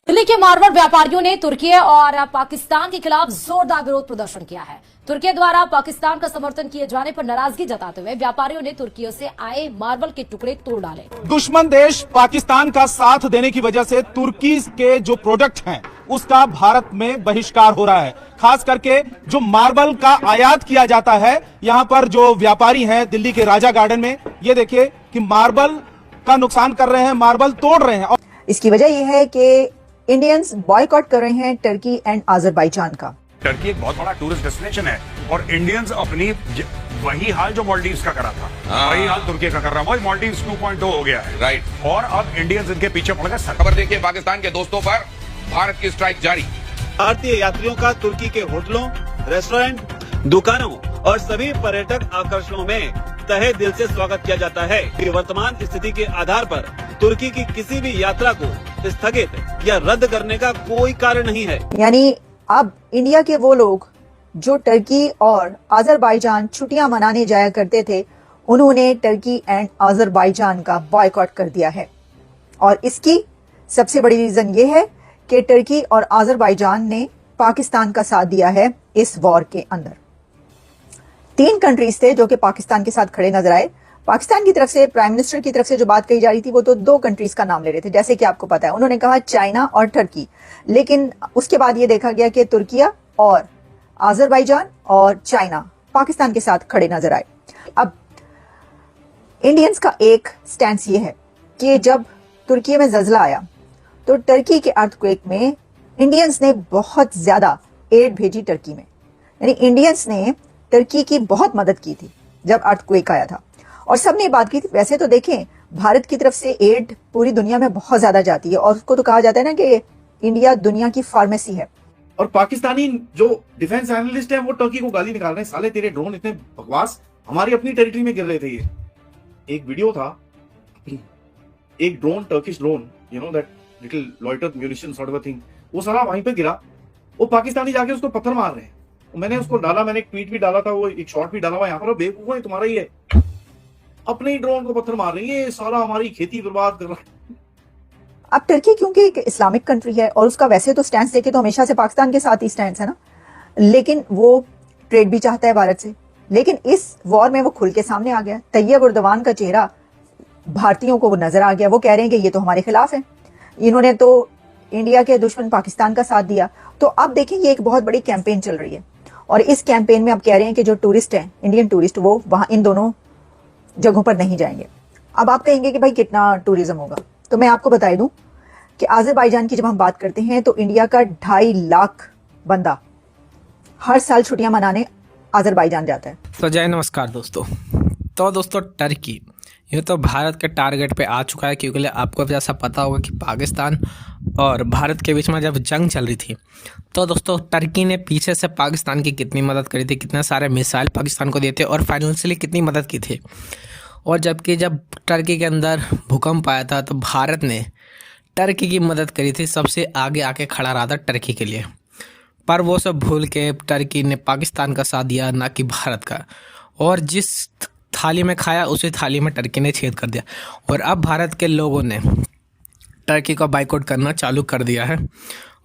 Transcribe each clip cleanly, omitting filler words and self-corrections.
दिल्ली के मार्बल व्यापारियों ने तुर्की और पाकिस्तान के खिलाफ जोरदार विरोध प्रदर्शन किया है। तुर्की द्वारा पाकिस्तान का समर्थन किए जाने पर नाराजगी जताते हुए व्यापारियों ने तुर्की से आए मार्बल के टुकड़े तोड़ डाले। दुश्मन देश पाकिस्तान का साथ देने की वजह से तुर्की के जो प्रोडक्ट हैं उसका भारत में बहिष्कार हो रहा है। खास करके जो मार्बल का आयात किया जाता है, यहाँ पर जो व्यापारी हैं दिल्ली के राजा गार्डन में, ये देखिए कि मार्बल का नुकसान कर रहे हैं, मार्बल तोड़ रहे हैं। और इसकी वजह यह है कि इंडियंस बॉयकॉट कर रहे हैं टर्की एंड अजरबैजान का। टर्की एक बहुत बड़ा टूरिस्ट डेस्टिनेशन है और इंडियंस अपनी वही हाल जो मालदीव्स का करा था, वही हाल तुर्की का कर रहा है। मालदीव्स 2.0 हो गया है, राइट। और अब इंडियंस इनके पीछे पड़ गए। खबर देखिए, पाकिस्तान के दोस्तों पर भारत की स्ट्राइक जारी। भारतीय यात्रियों का तुर्की के होटलों, रेस्टोरेंट, दुकानों और सभी पर्यटक आकर्षणों में तहे दिल से स्वागत किया जाता है। कि वर्तमान स्थिति के आधार पर तुर्की की किसी भी यात्रा को स्थगित या रद्द करने का कोई कारण नहीं है। यानी अब इंडिया के वो लोग जो टर्की और अजरबैजान छुट्टियां मनाने जाया करते थे, उन्होंने टर्की एंड अजरबैजान का बॉयकॉट कर दिया है। और इसकी सबसे बड़ी रीजन ये है कि टर्की और अजरबैजान ने पाकिस्तान का साथ दिया है इस वॉर के अंदर। 3 कंट्रीज थे जो कि पाकिस्तान के साथ खड़े नजर आए। पाकिस्तान की तरफ से, प्राइम मिनिस्टर की तरफ से जो बात कही जा रही थी वो तो 2 कंट्रीज का नाम ले रहे थे, जैसे कि आपको पता है। उन्होंने कहा चाइना और टर्की, लेकिन उसके बाद ये देखा गया कि तुर्किया और अजरबैजान और चाइना पाकिस्तान के साथ खड़े नजर आए। अब इंडियंस का एक स्टैंस ये है कि जब तुर्की में जल्जला आया तो टर्की के अर्थक्वेक में इंडियंस ने बहुत ज्यादा एड भेजी टर्की में। यानी इंडियंस ने टर्की की बहुत मदद की थी जब अर्थक्वेक आया था, और सबने बात की थी। वैसे तो देखें, भारत की तरफ से एड पूरी दुनिया में बहुत ज्यादा जाती है और उसको तो कहा जाता है ना कि इंडिया दुनिया की फार्मेसी है। और पाकिस्तानी जो डिफेंस एनालिस्ट हैं वो टर्की को गाली निकाल रहे हैं, साले तेरे ड्रोन इतने बकवास, हमारी अपनी टेरिटरी में गिर रहे थे। ये एक वीडियो था, एक drone, Turkish drone, you know that little loiter munition sort of thing, वो साला वहीं पे गिरा। वो पाकिस्तानी जाके उसको पत्थर मार रहे हैं। मैंने उसको डाला, मैंने एक ट्वीट भी डाला था, वो एक शॉर्ट भी डाला हुआ यहाँ पर। बेवकूफ है तुम्हारा ही है, अपने ही ड्रोन को पत्थर मार रही है, सारा हमारी खेती बर्बाद कर रहा है। अब टर्की क्योंकि एक इस्लामिक कंट्री है और उसका वैसे तो स्टैंड देखे तो हमेशा से पाकिस्तान के साथ ही स्टैंड है ना, लेकिन वो ट्रेड भी चाहता है भारत से। लेकिन इस वॉर में वो खुल के सामने आ गया। तैयब उर्दवान का चेहरा भारतीयों को वो नजर आ गया। वो कह रहे हैं कि ये तो हमारे खिलाफ है, इन्होंने तो इंडिया के दुश्मन पाकिस्तान का साथ दिया। तो अब देखें, ये एक बहुत बड़ी कैंपेन चल रही है और इस कैंपेन में अब कह रहे हैं कि जो टूरिस्ट हैं, इंडियन टूरिस्ट, वो वहां इन दोनों जगहों पर नहीं जाएंगे। अब आप कहेंगे कि भाई कितना टूरिज्म होगा, तो मैं आपको बता दूं कि अजरबैजान की जब हम बात करते हैं तो इंडिया का 2.5 लाख बंदा हर साल छुट्टियां मनाने अजरबैजान जाता है। तो जय नमस्कार दोस्तों। तो दोस्तों, टर्की ये तो भारत के टारगेट पे आ चुका है, क्योंकि आपको जैसा पता होगा कि पाकिस्तान और भारत के बीच में जब जंग चल रही थी तो दोस्तों टर्की ने पीछे से पाकिस्तान की कितनी मदद करी थी, कितने सारे मिसाइल पाकिस्तान को दिए थे और फाइनेंशियली कितनी मदद की थी। और जबकि जब टर्की के अंदर भूकंप आया था तो भारत ने टर्की की मदद करी थी, सबसे आगे आके खड़ा रहा था टर्की के लिए। पर वो सब भूल के टर्की ने पाकिस्तान का साथ दिया, ना कि भारत का। और जिस थाली में खाया उसी थाली में टर्की ने छेद कर दिया। और अब भारत के लोगों ने टर्की का बाइकआउट करना चालू कर दिया है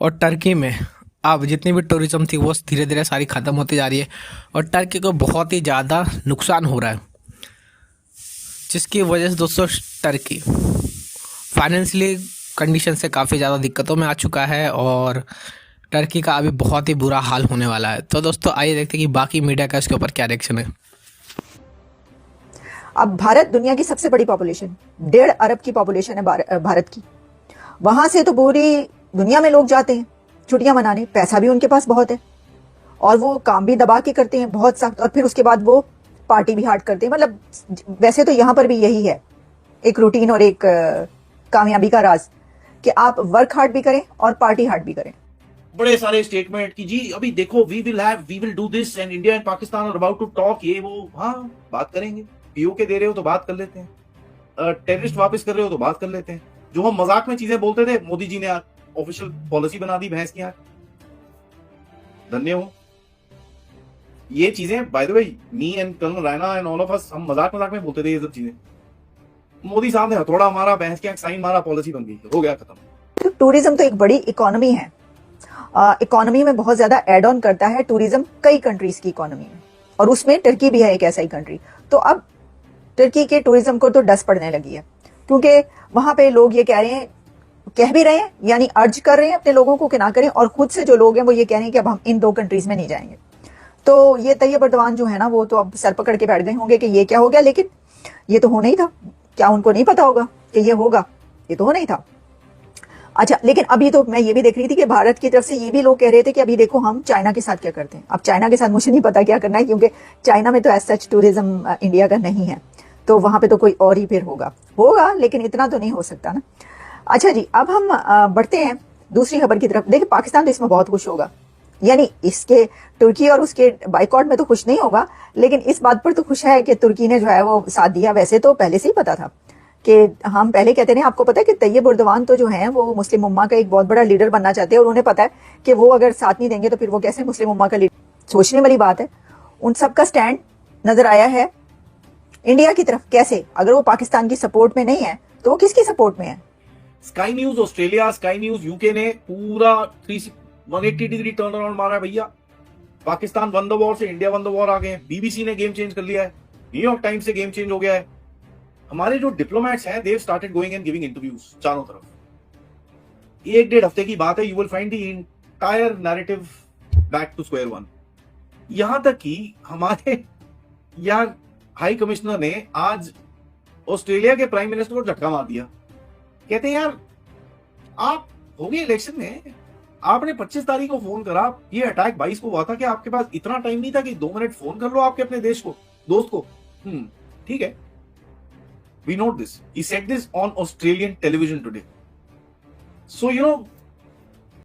और टर्की में अब जितनी भी टूरिज्म थी वो धीरे धीरे सारी ख़त्म होती जा रही है और टर्की को बहुत ही ज़्यादा नुकसान हो रहा है, जिसकी वजह से दोस्तों टर्की फाइनेंशियली कंडीशन से काफ़ी ज़्यादा दिक्कतों में आ चुका है और टर्की का अभी बहुत ही बुरा हाल होने वाला है। तो दोस्तों आइए देखते हैं कि बाकी मीडिया का इसके ऊपर क्या रिएक्शन है। अब भारत दुनिया की सबसे बड़ी पॉपुलेशन, 1.5 अरब की पॉपुलेशन है भारत की। वहां से तो पूरी दुनिया में लोग जाते हैं छुट्टियां मनाने, पैसा भी उनके पास बहुत है और वो काम भी दबा के करते हैं बहुत सख्त, और फिर उसके बाद वो पार्टी भी हार्ड करते हैं। मतलब वैसे तो यहाँ पर भी यही है एक रूटीन और एक कामयाबी का राज कि आप वर्क हार्ड भी करें और पार्टी हार्ड भी करें। बड़े सारे स्टेटमेंट कि जी अभी देखो we will do this and India and Pakistan are about to talk, ये वो। हाँ, बात करेंगे। पीओके दे रहे हो तो बात कर लेते हैं, टेररिस्ट वापस कर रहे हो तो बात कर लेते हैं। जो हम मजाक में चीजें बोलते थे, मोदी जी ने ऑफिशियल पॉलिसी बना दी भैंस की आंख। धन्य हो। ये चीजें by the way, me and colonel Raina and all of us, हम मजाक में बोलते थे ये सब चीजें। मोदी साहब ने हथौड़ा मारा, भैंस की आंख साइन मारा, पॉलिसी बन गई, हो गया खत्म। टूरिज्म तो एक बड़ी इकोनॉमी है, इकोनॉमी में बहुत ज्यादा एड ऑन करता है टूरिज्म कई कंट्रीज की इकोनॉमी में, और उसमें टर्की भी है एक ऐसा ही कंट्री। तो अब टर्की के टूरिज्म को तो डस पड़ने लगी है, क्योंकि वहां पे लोग ये कह भी रहे हैं, यानी अर्ज कर रहे हैं अपने लोगों को कि ना करें, और खुद से जो लोग हैं वो ये कह रहे हैं कि अब हम इन 2 कंट्रीज में नहीं जाएंगे। तो ये तैयब अर्दवान जो है ना, वो तो अब सर पकड़ के बैठ गए होंगे कि ये क्या हो गया, लेकिन ये तो होना ही था। क्या उनको नहीं पता होगा कि ये होगा? ये तो होना ही था। अच्छा, लेकिन अभी तो मैं ये भी देख रही थी कि भारत की तरफ से ये भी लोग कह रहे थे कि अभी देखो हम चाइना के साथ क्या करते हैं। अब चाइना के साथ मुझे नहीं पता क्या करना है, क्योंकि चाइना में तो एज सच टूरिज्म इंडिया का नहीं है, तो वहां पे तो कोई और ही फिर होगा, लेकिन इतना तो नहीं हो सकता ना। अच्छा जी, अब हम बढ़ते हैं दूसरी खबर की तरफ। देखिए, पाकिस्तान तो इसमें बहुत खुश होगा, यानी इसके तुर्की और उसके बाइकआउट में तो खुश नहीं होगा, लेकिन इस बात पर तो खुश है कि तुर्की ने जो है वो साथ दिया। वैसे तो पहले से ही पता था कि हम पहले कहते हैं, आपको पता है कि तैयब अर्दवान तो जो है वो मुस्लिम उम्मा का एक बहुत बड़ा लीडर बनना चाहते हैं, और उन्हें पता है कि वो अगर साथ नहीं देंगे तो फिर वो कैसे मुस्लिम उम्मा का लीडर। सोचने वाली बात है। उन सबका स्टैंड नजर आया है इंडिया की तरफ। कैसे? अगर वो पाकिस्तान की सपोर्ट में नहीं है तो वो किसकी सपोर्ट में है? Sky news Australia, sky news UK ने पूरा 180 डिग्री टर्न अराउंड मारा है भैया। पाकिस्तान वन द वॉर से इंडिया वन द वॉर आ गए हैं। बीबीसी ने गेम चेंज कर लिया है, न्यूयॉर्क टाइम्स से गेम चेंज हो गया है। हमारे जो डिप्लोमेट्स हैं, they started going and giving interviews चारों तरफ। 1-1.5 हफ्ते की बात है, you will find the entire narrative back to square one. यहां तक कि हमारे यार हाई कमिश्नर ने आज ऑस्ट्रेलिया के प्राइम मिनिस्टर को झटका मार दिया। कहते हैं यार, आप हो गए इलेक्शन में, आपने 25 तारीख को फोन करा, ये अटैक 22 को हुआ था, कि आपके पास इतना टाइम नहीं था कि 2 मिनट फोन कर लो आपके अपने दोस्त को? ठीक है, we note this. He said this on Australian television today. So